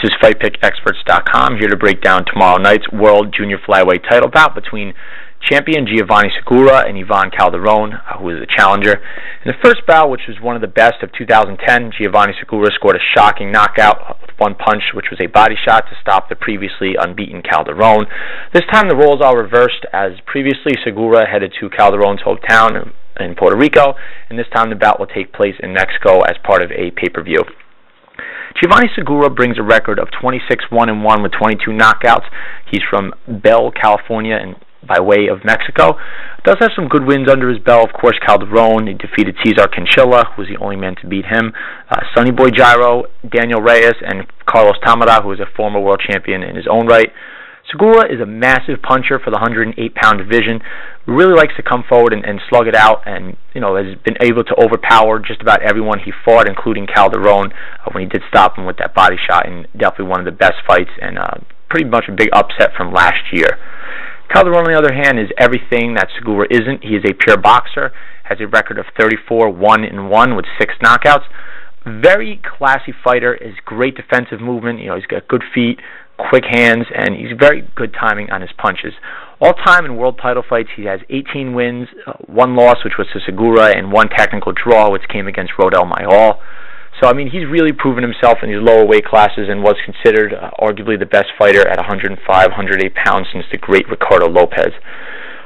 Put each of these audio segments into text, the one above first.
This is FightPickExperts.com, here to break down tomorrow night's World Junior Flyweight title bout between champion Calderon-Segura and Ivan Calderon, who is the challenger. In the first bout, which was one of the best of 2010, Calderon-Segura scored a shocking knockout with one punch, which was a body shot to stop the previously unbeaten Calderon. This time the roles are reversed, as previously Segura headed to Calderon's hometown in Puerto Rico, and this time the bout will take place in Mexico as part of a pay-per-view. Calderon-Segura brings a record of 26-1-1 with 22 knockouts. He's from Bell, California, and by way of Mexico. Does have some good wins under his belt. Of course, Calderon, he defeated Cesar Canchilla, who was the only man to beat him, Sonny Boy Gyro, Daniel Reyes, and Carlos Tamara, who is a former world champion in his own right. Segura is a massive puncher for the 108-pound division. Really likes to come forward and slug it out, and has been able to overpower just about everyone he fought, including Calderon, when he did stop him with that body shot, and definitely one of the best fights, and pretty much a big upset from last year. Calderon, on the other hand, is everything that Segura isn't. He is a pure boxer, has a record of 34-1-1 with 6 knockouts. Very classy fighter, is great defensive movement. He's got good feet, quick hands, and he's very good timing on his punches. All time in world title fights, he has 18 wins, 1 loss, which was to Segura, and 1 technical draw, which came against Rodel Mayol. So, he's really proven himself in these lower weight classes and was considered arguably the best fighter at 105, 108 pounds since the great Ricardo Lopez.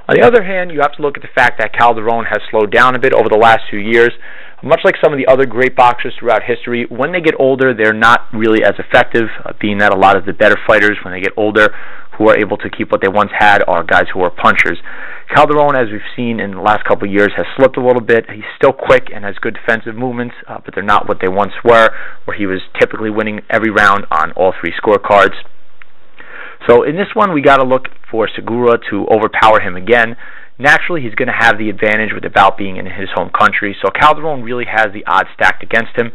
On the other hand, you have to look at the fact that Calderon has slowed down a bit over the last few years. Much like some of the other great boxers throughout history, when they get older, they're not really as effective, being that a lot of the better fighters, when they get older, who are able to keep what they once had, are guys who are punchers. Calderon, as we've seen in the last couple of years, has slipped a little bit. He's still quick and has good defensive movements, but they're not what they once were, where he was typically winning every round on all 3 scorecards. So in this one, we got to look for Segura to overpower him again. Naturally, he's going to have the advantage with the bout being in his home country, so Calderon really has the odds stacked against him.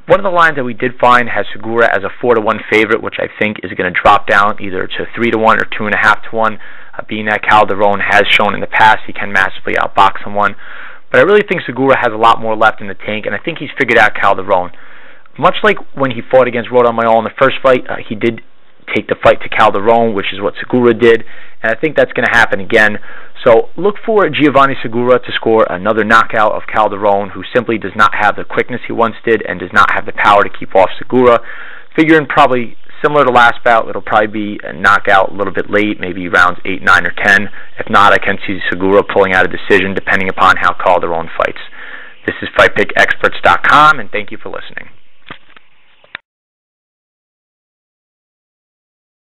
One of the lines that we did find has Segura as a 4-1 favorite, which I think is going to drop down either to 3-1 or 2.5-1, being that Calderon has shown in the past he can massively outbox someone. But I really think Segura has a lot more left in the tank, and I think he's figured out Calderon. Much like when he fought against Rodel Mayol in the first fight, he did take the fight to Calderon, which is what Segura did, and I think that's going to happen again. So look for Calderon-Segura to score another knockout of Calderon, who simply does not have the quickness he once did and does not have the power to keep off Segura. Figuring probably similar to last bout, it'll probably be a knockout a little bit late, maybe rounds 8, 9, or 10. If not, I can see Segura pulling out a decision depending upon how Calderon fights. This is FightPickExperts.com, and thank you for listening.